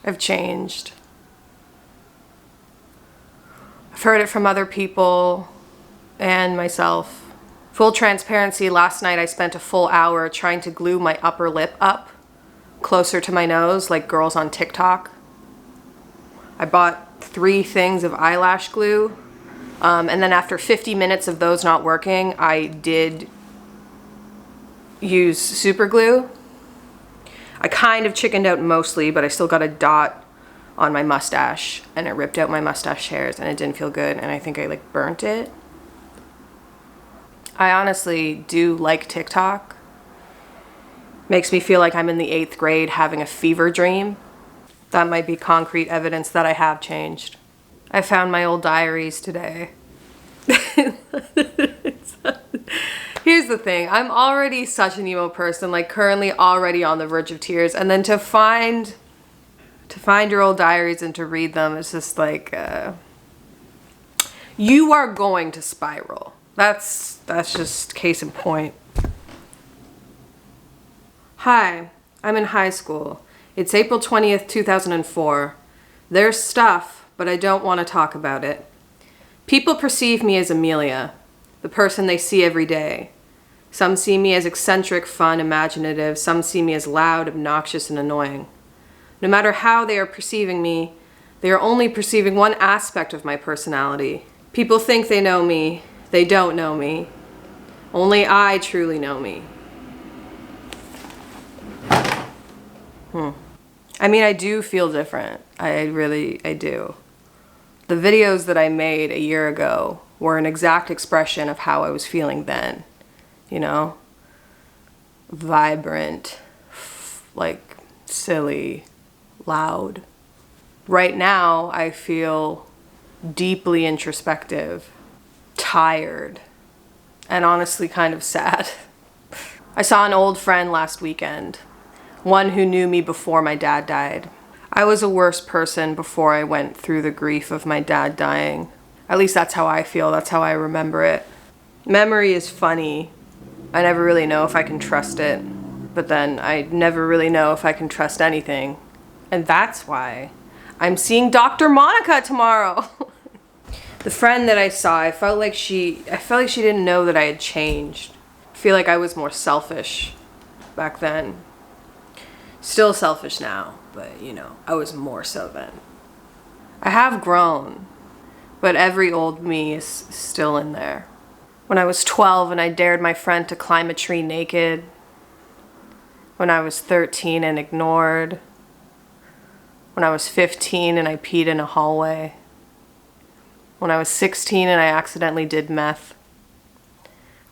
I've changed. I've heard it from other people and myself. Full transparency, last night I spent a full hour trying to glue my upper lip up closer to my nose like girls on TikTok. I bought 3 things of eyelash glue, and then after 50 minutes of those not working, I did use super glue. I kind of chickened out mostly, but I still got a dot on my mustache, and it ripped out my mustache hairs, and it didn't feel good, and I think I like burnt it. I honestly do like TikTok. Makes me feel like I'm in the 8th grade having a fever dream. That might be concrete evidence that I have changed. I found my old diaries today. Here's the thing, I'm already such an emo person, like currently already on the verge of tears, and then to find your old diaries and to read them, it's just like, you are going to spiral. That's just case in point. Hi, I'm in high school. It's April 20th, 2004. There's stuff, but I don't want to talk about it. People perceive me as Emilia, the person they see every day. Some see me as eccentric, fun, imaginative. Some see me as loud, obnoxious, and annoying. No matter how they are perceiving me, they are only perceiving one aspect of my personality. People think they know me. They don't know me. Only I truly know me. I mean, I do feel different. I do. The videos that I made a year ago were an exact expression of how I was feeling then. You know? Vibrant, like silly, loud. Right now, I feel deeply introspective, tired, and honestly kind of sad. I saw an old friend last weekend. One who knew me before my dad died. I was a worse person before I went through the grief of my dad dying. At least that's how I feel, that's how I remember it. Memory is funny. I never really know if I can trust it, but then I never really know if I can trust anything. And that's why I'm seeing Dr. Monica tomorrow. The friend that I saw, I felt like she didn't know that I had changed. I feel like I was more selfish back then. Still selfish now, but you know, I was more so then. I have grown, but every old me is still in there. When I was 12 and I dared my friend to climb a tree naked. When I was 13 and ignored. When I was 15 and I peed in a hallway. When I was 16 and I accidentally did meth.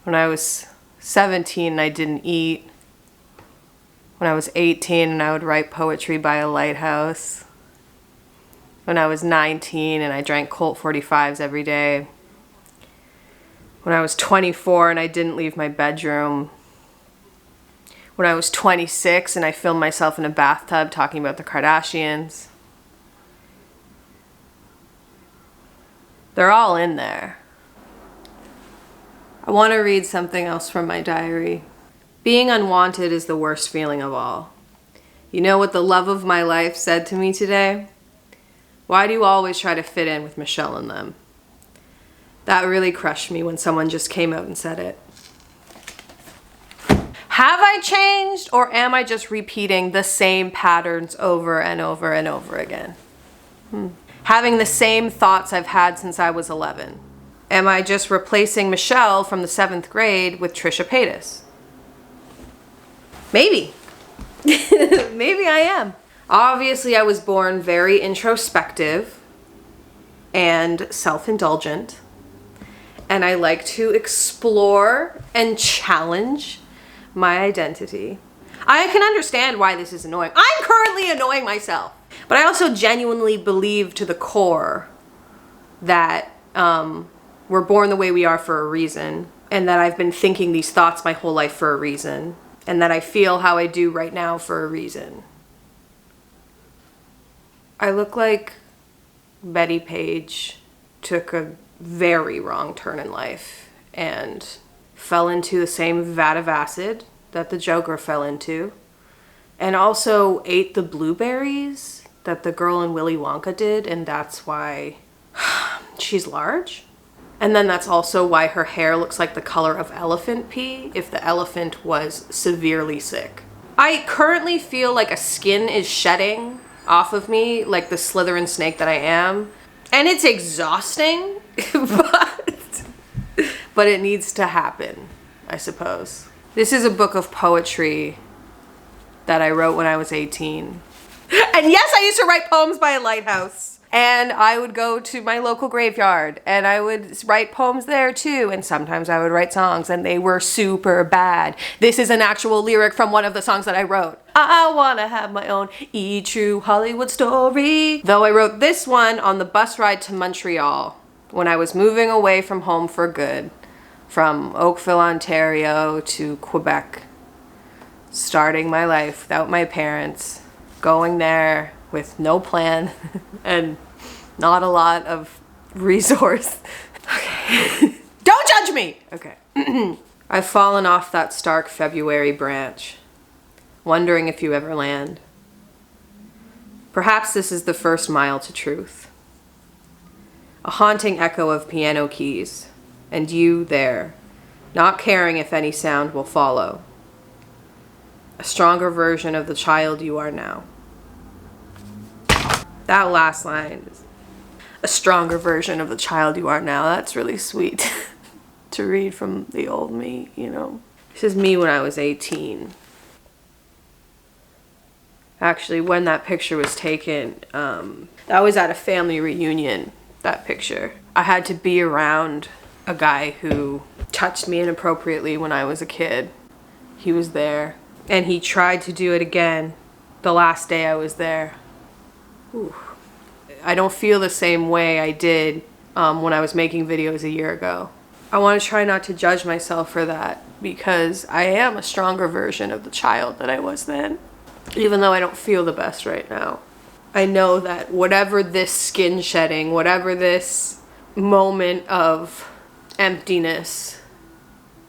When I was 17 and I didn't eat. When I was 18 and I would write poetry by a lighthouse. When I was 19 and I drank Colt 45s every day. When I was 24 and I didn't leave my bedroom. When I was 26 and I filmed myself in a bathtub talking about the Kardashians. They're all in there. I want to read something else from my diary. Being unwanted is the worst feeling of all. You know what the love of my life said to me today? Why do you always try to fit in with Michelle and them? That really crushed me when someone just came out and said it. Have I changed, or am I just repeating the same patterns over and over and over again? Having the same thoughts I've had since I was 11. Am I just replacing Michelle from the 7th grade with Trisha Paytas? Maybe. Maybe I am. Obviously, I was born very introspective and self-indulgent, and I like to explore and challenge my identity. I can understand why this is annoying. I'm currently annoying myself, but I also genuinely believe to the core that we're born the way we are for a reason, and that I've been thinking these thoughts my whole life for a reason, and that I feel how I do right now for a reason. I look like Betty Page took a very wrong turn in life and fell into the same vat of acid that the Joker fell into, and also ate the blueberries that the girl in Willy Wonka did, and that's why she's large. And then that's also why her hair looks like the color of elephant pee if the elephant was severely sick. I currently feel like a skin is shedding off of me, like the Slytherin snake that I am. And it's exhausting, but it needs to happen, I suppose. This is a book of poetry that I wrote when I was 18. And yes, I used to write poems by a lighthouse. And I would go to my local graveyard and I would write poems there too. And sometimes I would write songs and they were super bad. This is an actual lyric from one of the songs that I wrote. I wanna have my own true Hollywood story. Though I wrote this one on the bus ride to Montreal when I was moving away from home for good, from Oakville, Ontario to Quebec, starting my life without my parents, going there with no plan and not a lot of resource. Okay. Don't judge me! Okay. I've fallen off that stark February branch, wondering if you ever land. Perhaps this is the first mile to truth. A haunting echo of piano keys, and you there, not caring if any sound will follow. A stronger version of the child you are now. That last line is a stronger version of the child you are now. That's really sweet to read from the old me, you know. This is me when I was 18. Actually, when that picture was taken, that was at a family reunion, that picture. I had to be around a guy who touched me inappropriately when I was a kid. He was there, and he tried to do it again the last day I was there. Ooh. I don't feel the same way I did when I was making videos a year ago. I want to try not to judge myself for that because I am a stronger version of the child that I was then, even though I don't feel the best right now. I know that whatever this skin shedding, whatever this moment of emptiness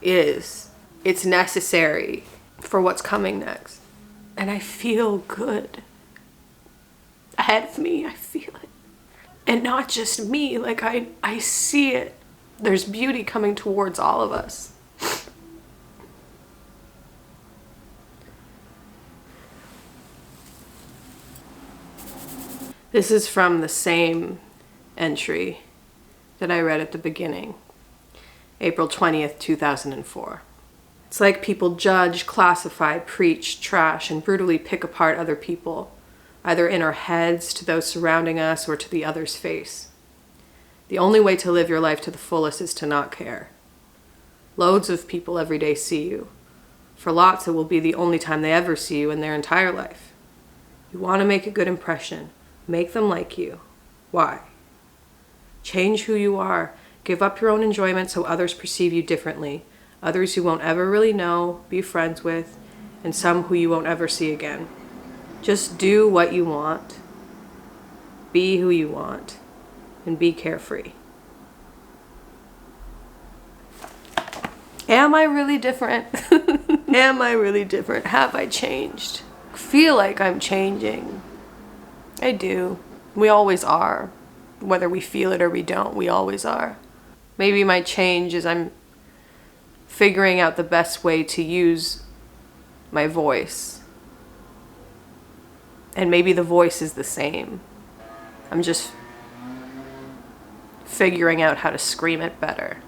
is, it's necessary for what's coming next. And I feel good. Ahead of me, I feel it. And not just me, like I see it. There's beauty coming towards all of us. This is from the same entry that I read at the beginning, April 20th, 2004. It's like people judge, classify, preach, trash, and brutally pick apart other people, either in our heads, to those surrounding us, or to the other's face. The only way to live your life to the fullest is to not care. Loads of people every day see you. For lots, it will be the only time they ever see you in their entire life. You want to make a good impression. Make them like you. Why? Change who you are. Give up your own enjoyment so others perceive you differently. Others you won't ever really know, be friends with, and some who you won't ever see again. Just do what you want, be who you want, and be carefree. Am I really different? Am I really different? Have I changed? I feel like I'm changing. I do. We always are. Whether we feel it or we don't, we always are. Maybe my change is I'm figuring out the best way to use my voice. And maybe the voice is the same. I'm just figuring out how to scream it better.